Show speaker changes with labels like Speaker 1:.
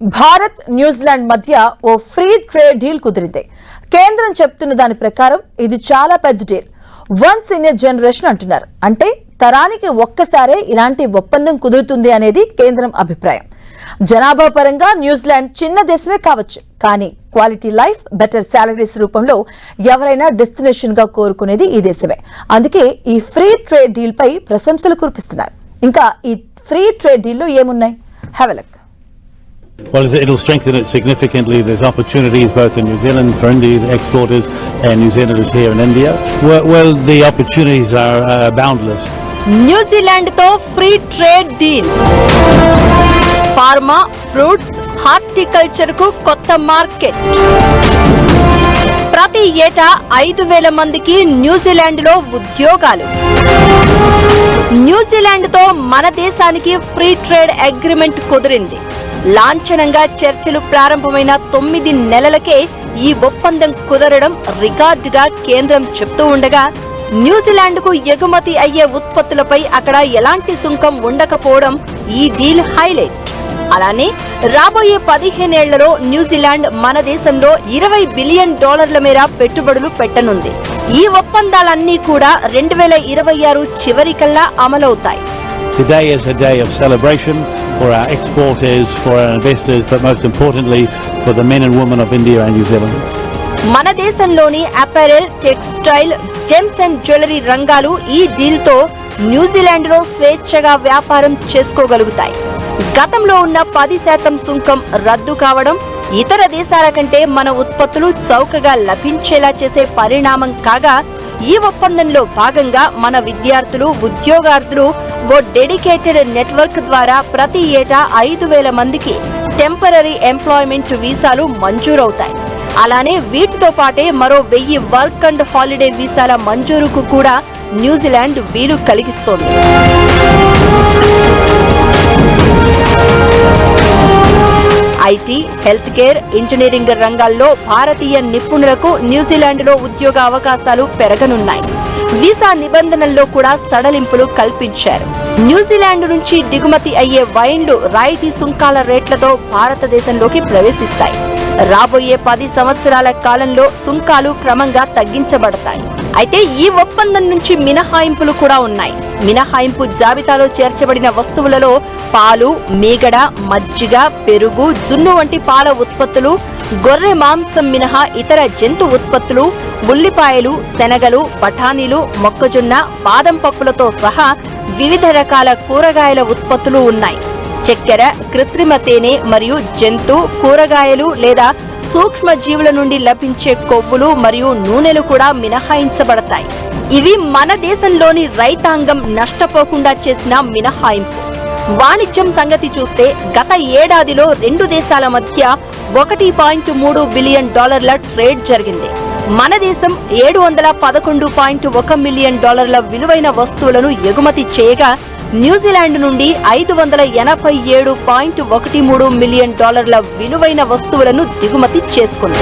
Speaker 1: Bharat New Zealand మధ్య ఓ free trade deal కుదిరింది. కేంద్రం చెప్తున్న దాని ప్రకారం ఇది చాలా పెద్ద deal. Once in a generation అంటున్నారు. అంటే తరానికి ఒక్కసారే ఇలాంటి ఒప్పందం కుదురుతుంది అనేది కేంద్రం అభిప్రాయం. జనాభా పరంగా న్యూజిలాండ్ చిన్న దేశమే కావచ్చు, కానీ క్వాలిటీ లైఫ్, బెటర్ సాలరీస్ రూపంలో ఎవరైనా డెస్టినేషన్ గా కోరుకునేది ఈ దేశమే. అందుకే ఈ ఫ్రీ ట్రేడ్ డీల్ పై ప్రశంసలు కురిపిస్తున్నారు. ఇంకా ఈ ఫ్రీ ట్రేడ్ డీల్ లో ఏమున్నాయి? Have a look.
Speaker 2: Well, it'll strengthen it significantly. There's opportunities both in New Zealand for Indian exporters and New Zealanders here in India. Well, the opportunities are boundless.
Speaker 3: New Zealand తో free trade deal. Pharma, fruits, horticulture కు కొత్త market. ప్రతి ఏటా 5,000 మందికి New Zealand లో ఉద్యోగాలు. New Zealand తో మన దేశానికి ఫ్రీ ట్రేడ్ అగ్రిమెంట్ కుదిరింది. లాంఛనంగా చర్చలు ప్రారంభమైన 9 నెలలకే ఈ ఒప్పందం కుదరడం రికార్డుగా కేంద్రం చెప్తూ ఉండగా, న్యూజిలాండ్ కు ఎగుమతి అయ్యే ఉత్పత్తులపై అక్కడ ఎలాంటి సుంకం ఉండకపోవడం ఈ డీల్ హైలైట్. అలానే రాబోయే 15 ఏళ్లలో న్యూజిలాండ్ మన దేశంలో $20 బిలియన్ మేర పెట్టుబడులు పెట్టనుంది. ఈ ఒప్పందాలన్నీ కూడా 2026 చివరికల్లా అమలవుతాయి.
Speaker 2: Today is a day of celebration for our exporters, for our investors, but most importantly for the men and women of India and New Zealand.
Speaker 3: మన దేశంలోని apparel, textile, gems and jewellery రంగాలు ఈ deal తో New Zealand లో స్వేచ్ఛగా వ్యాపారం చేసుకోగలుగుతాయి. గతంలో ఉన్న 10% సుంకం రద్దు కావడం ఇతర దేశాల కంటే మన ఉత్పత్తులు చౌకగా లభించేలా చేసే పరిణామం కాగా, ఈ ఒప్పందంలో భాగంగా మన విద్యార్థులు, ఉద్యోగార్థులు ఓ డెడికేటెడ్ నెట్వర్క్ ద్వారా ప్రతి ఏటా 5,000 మందికి టెంపరరీ ఎంప్లాయ్మెంట్ వీసాలు మంజూరవుతాయి. అలానే వీటితో పాటే మరో 1000 వర్క్ అండ్ హాలిడే వీసాల మంజూరుకు కూడా న్యూజిలాండ్ వీలు కలిగిస్తోంది. ఐటీ, హెల్త్ కేర్, ఇంజనీరింగ్ రంగాల్లో భారతీయ నిపుణులకు న్యూజిలాండ్లో ఉద్యోగ అవకాశాలు పెరగనున్నాయి. వీసా నిబంధనల్లో కూడా సడలింపులు కల్పించారు. న్యూజిలాండ్ నుంచి దిగుమతి అయ్యే వైన్లు రాయితీ సుంకాల రేట్లతో భారతదేశంలోకి ప్రవేశిస్తాయి. రాబోయే 10 సంవత్సరాల కాలంలో సుంకాలు క్రమంగా తగ్గించబడతాయి. అయితే ఈ ఒప్పందం నుంచి మినహాయింపులు కూడా ఉన్నాయి. మినహాయింపు జాబితాలో చేర్చబడిన వస్తువులలో పాలు, మీగడ, మజ్జిగ, పెరుగు, జున్ను వంటి పాల ఉత్పత్తులు, గొర్రె మాంసం మినహా ఇతర జంతు ఉత్పత్తులు, ఉల్లిపాయలు, శనగలు, బఠానీలు, మొక్కజొన్న, బాదం పప్పులతో సహా వివిధ రకాల కూరగాయల ఉత్పత్తులు ఉన్నాయి. చక్కెర, కృత్రిమ తేనె మరియు జంతు, కూరగాయలు లేదా సూక్ష్మ జీవుల నుండి లభించే కొవ్వులు మరియు నూనెలు కూడా మినహాయించబడతాయి. ఇవి మన దేశంలోని రైతాంగం నష్టపోకుండా చేసిన మినహాయింపు. వాణిజ్యం సంగతి చూస్తే గత ఏడాదిలో 2 దేశాల మధ్య $1.3 బిలియన్ ట్రేడ్ జరిగింది. మన దేశం $711.1 మిలియన్ విలువైన వస్తువులను ఎగుమతి చేయగా, న్యూజిలాండ్ నుండి $587.13 మిలియన్ విలువైన వస్తువులను దిగుమతి చేసుకుంది.